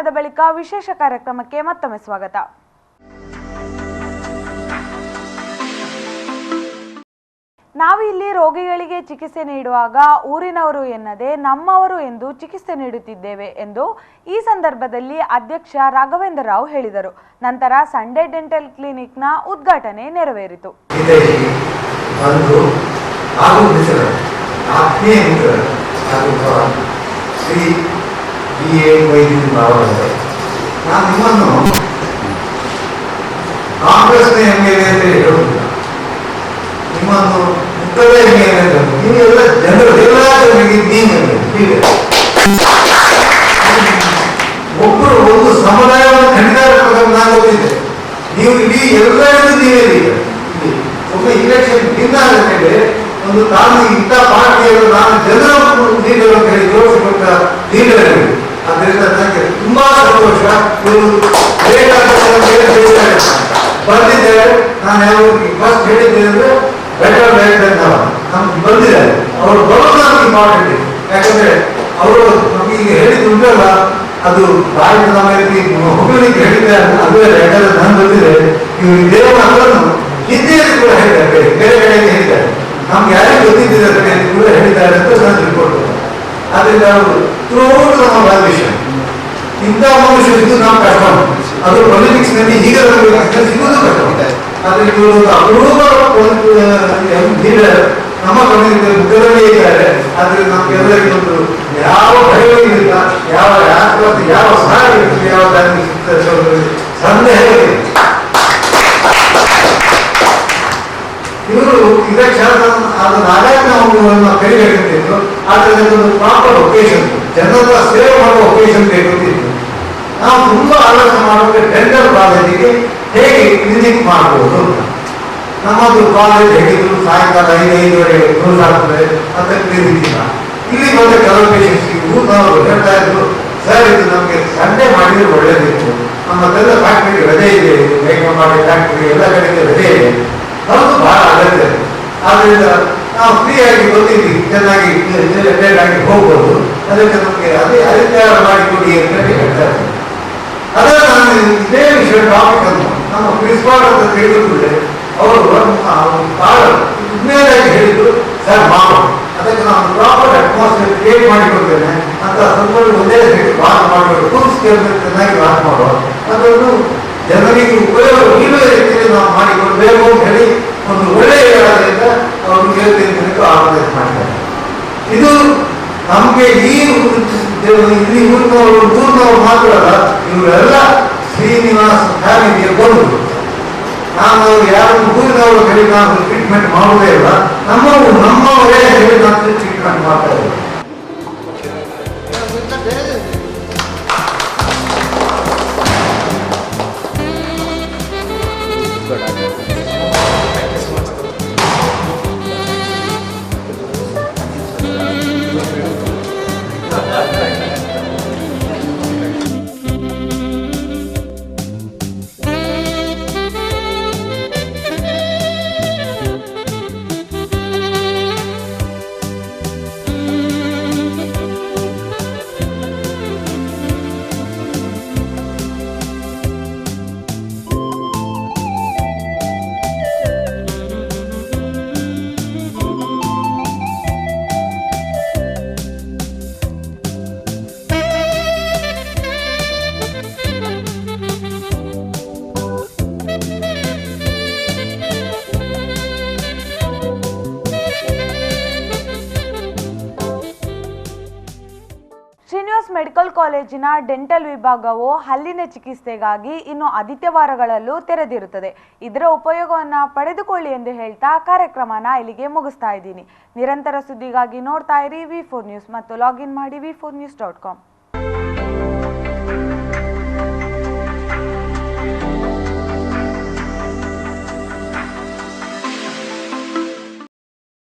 ವಿರಾಮದ ಬಳಿಕ ವಿಶೇಷ ಕಾರ್ಯಕ್ರಮಕ್ಕೆ ಮತ್ತೊಮ್ಮೆ ಸ್ವಾಗತ. ನಾವು ಇಲ್ಲಿ ರೋಗಿಗಳಿಗೆ ಚಿಕಿತ್ಸೆ ನೀಡುವಾಗ ಊರಿನವರು ಎನ್ನದೆ ನಮ್ಮವರು ಎಂದು ಚಿಕಿತ್ಸೆ ನೀಡುತ್ತಿದ್ದೇವೆ ಎಂದು ಈ ಸಂದರ್ಭದಲ್ಲಿ ಅಧ್ಯಕ್ಷ ರಾಘವೇಂದ್ರ ರಾವ್ ಹೇಳಿದರು. ನಂತರ ಸಂಡೇ ಡೆಂಟಲ್ ಕ್ಲಿನಿಕ್ನ ಉದ್ಘಾಟನೆ ನೆರವೇರಿತು. ನಿಮ್ಮನ್ನು ಮುಖವೇ ನೀವೆಲ್ಲ ಜನರು ಒಬ್ಬರು ಒಂದು ಸಮುದಾಯವನ್ನು ಖಂಡಿತ ಗೊತ್ತಿದೆ. ನೀವು ಇಡೀ ಎಲ್ಲರಿಗೂ ನೀವೇ ಒಬ್ಬ ಇಲೆಕ್ಷನ್ ಭಿನ್ನ ಆಗುತ್ತೆ. ಒಂದು ತಾನು ಇಂಥ ಪಾರ್ಟಿಯನ್ನು ನಾನು ಜನರು ಲೀಡರ್ ಅಂತ ಹೇಳಿ ತೋರಿಸಿಕೊಟ್ಟ ಲೀಡರ್. ಅದರಿಂದ ನನಗೆ ತುಂಬಾ ಸಂತೋಷ. ಬಂದಿದ್ದೇವೆ. ನಾನು ಯಾವ ಫಸ್ಟ್ ಹೇಳಿದ್ದೇನೆ ಅಂದ್ರೆ ಬೆಟರ್ ಲೈಟ್ ಅಂತ ನಮ್ಗೆ ಬಂದಿದ್ದಾರೆ. ಅವರು ಬರೋದು ನಮ್ಗೆ ಇಂಪಾರ್ಟೆಂಟ್ ಇದೆ. ಯಾಕಂದ್ರೆ ಅವರು ನಮಗೆ ಹೇಳಿದ್ದು ಉಂಟಲ್ಲ, ಅದು ಬಾಯಿನ ಸಮಯಕ್ಕೆ ಹುಡುಗನಿಗೆ ಹೇಳಿದ್ದಾರೆ. ಅದುವೇ ಯಾಕಂದ್ರೆ ನಾನು ಬಂದಿದೆ. ಇವರು ಇದೇ ಮಾತನ್ನು ಹಿಂದಿಯಲ್ಲಿ ಕೂಡ ಹೇಳಿದ್ದಾರೆ, ಬೇರೆ ಕಡೆಗೆ ಹೇಳಿದ್ದಾರೆ. ನಮ್ಗೆ ಯಾರಿಗೆ ಗೊತ್ತಿದ್ದಾರೆ ಕೂಡ ಹೇಳಿದ್ದಾರೆ ಅಂತ ನಾನು ತಿಳ್ಕೊಂಡು. ಆದ್ರಿಂದ ಅವರು ಥ್ರೂಔಟ್ ನಮ್ಮ ವ್ಯಾಲ್ಯೂಷನ್ ಇಂಥ ಮನುಷ್ಯರು ಇದು ನಾವು ಕಷ್ಟ. ಅದು ಪೊಲಿಟಿಕ್ಸ್ ನಲ್ಲಿ ಈಗ ಸಿಗುವುದು ಕಷ್ಟ. ಆದ್ರೆ ಇವರು ಅಪರೂಪ ಲೀಡರ್ ನಮ್ಮ ಕಮ್ಯುನಿಟಿ ಮುಖದಲ್ಲೇ ಇದ್ದಾರೆ. ಆದ್ರೆ ನಮ್ಗೆಲ್ಲರಿಗೂ ಒಂದು ಯಾವ ಭಯವಿಲ್ಲ, ಯಾವ ಯಾವ ಸಹಾಯ ಯಾವ ಸಂದೇಹ. ಇವರು ಇದಕ್ಕೆ ಅದು ನಾಗಾಯಣ ಕೈಗೆಟ್ಟಿದ್ರು. ಆದ್ರೆ ಒಂದು ಪ್ರಾಪರ್ ಒಕೇಶನ್, ಜನರ ಸೇವೆ ಮಾಡುವ ಒಕೇಶನ್ ಬೇಕಿತ್ತು. ನಾವು ತುಂಬಾ ಆಲೋಚನೆ ಮಾಡುವಾಗ ಡೆಂಟಲ್ ಕಾಲೇಜಿಗೆ ಹೇಗೆ ಕ್ಲಿನಿಕ್ ಮಾಡಬಹುದು. ನಮ್ಮದು ಕಾಲೇಜ್ ಹೇಗಿದ್ರು ಸಾಯಂಕಾಲ 5-5:30 ಕ್ಲೋಸ್ ಆಗ್ತದೆ, ಮತ್ತೆ ಕ್ಲಿನಿಕ್ ಇಲ್ಲ. ಇಲ್ಲಿ ಬಂದ ಕೆಲವು ಪೇಷಂಟ್ಸ್ಗೆ ಊರಿನವರು ಹೇಳ್ತಾ ಇದ್ರು, ಸರ್ ಇದು ನಮಗೆ ಸಂಡೇ ಮಾಡಿದ್ರೆ ಒಳ್ಳೇದಿತ್ತು. ನಮ್ಮದೆಲ್ಲ ಫ್ಯಾಕ್ಟ್ರಿಗೆ ರಜೆ ಇದೆ, ಮೇಕಮಾಡಿ ಫ್ಯಾಕ್ಟ್ರಿ ಎಲ್ಲ ಕಡೆಗೆ ರಜೆ ಇದೆ. ಅದು ಬಹಳ ಅಗತ್ಯ. ಆದ್ರಿಂದ ನಾವು ಫ್ರೀ ಆಗಿ ಬಂದಿದ್ವಿ, ಚೆನ್ನಾಗಿ ಆಗಿ ಹೋಗ್ಬೋದು. ಅದಕ್ಕೆ ನಮಗೆ ಅದೇ ಅಧಿಕಾರ ಮಾಡಿಕೊಡಿ ಅಂತ ಹೇಳ್ತಾ ಇದ್ದಾರೆ. ಅದರ ನಾನು ಇದೇ ವಿಷಯ ಟಾಪಿಕ್ ಅನ್ನು ನಮ್ಮ ಪ್ರಿನ್ಸಿಪಾಲ್ ಅಂತ ತಿಳಿದುಕೊಂಡೆ. ಅವರು ಬಹಳ ಉದ್ಮೇಲಾಗಿ ಹೇಳಿದ್ರು, ಸರ್ ಮಾಡೋಣ. ಅದಕ್ಕೆ ನಾನು ಪ್ರಾಪರ್ ಅಟ್ಮಾಸ್ಫಿಯರ್ ಕ್ರಿಯೇಟ್ ಮಾಡಿಕೊಡ್ತೇನೆ ಅಂತ ಸ್ವಲ್ಪ ಒಂದೇ ಮಾತು ಮಾಡಬೇಕು. ಟೂಲ್ಸ್ ಚೆನ್ನಾಗಿ ಮಾತು ಮಾಡುವ, ಅದನ್ನು ಜನರಿಗೆ ಉಪಯೋಗ ನೀಡುವ ರೀತಿಯಲ್ಲಿ ನಾವು ಮಾಡಿಕೊಡ್ಬೇಕು ಅಂತ ಹೇಳಿ ಒಂದು ಒಳ್ಳೆಯ ಹೇಳೋದ್ರಿಂದ ಅವರು ಹೇಳ್ತೀನಿ ಆಲೋಚನೆ ಮಾಡಿದ್ದಾರೆ. ಇದು ನಮಗೆ ಈ ಇಲ್ಲಿ ಊರಿನವರು ಮಾತ್ರ ಅಲ್ಲ, ಇವರೆಲ್ಲ ಶ್ರೀನಿವಾಸ ಫ್ಯಾಮಿಲಿಗೆ ಬಂದು ನಾನು ಯಾರು ಊರಿನವರು ಹೇಳಿ ನಾನು ಟ್ರೀಟ್ಮೆಂಟ್ ಮಾಡುವುದೇ ಇಲ್ಲ, ನಮ್ಮವರೇ ಹೇಳಿ ನಾನು ಟ್ರೀಟ್ಮೆಂಟ್ ಮಾಡ್ತಾ ಇದ್ದೇವೆ. ಮೆಡಿಕಲ್ ಕಾಲೇಜಿನ ಡೆಂಟಲ್ ವಿಭಾಗವು ಹಲ್ಲಿನ ಚಿಕಿತ್ಸೆಗಾಗಿ ಇನ್ನು ಆದಿತ್ಯವಾರಗಳಲ್ಲೂ ತೆರೆದಿರುತ್ತದೆ. ಇದರ ಉಪಯೋಗವನ್ನು ಪಡೆದುಕೊಳ್ಳಿ ಎಂದು ಹೇಳ್ತಾ ಕಾರ್ಯಕ್ರಮನ ಇಲ್ಲಿಗೆ ಮುಗಿಸ್ತಾ ಇದ್ದೀನಿ. ನಿರಂತರ ಸುದ್ದಿಗಾಗಿ ನೋಡ್ತಾ ಇರಿ V4 ನ್ಯೂಸ್ ಮತ್ತು ಲಾಗಿನ್ ಮಾಡಿ v4news.com.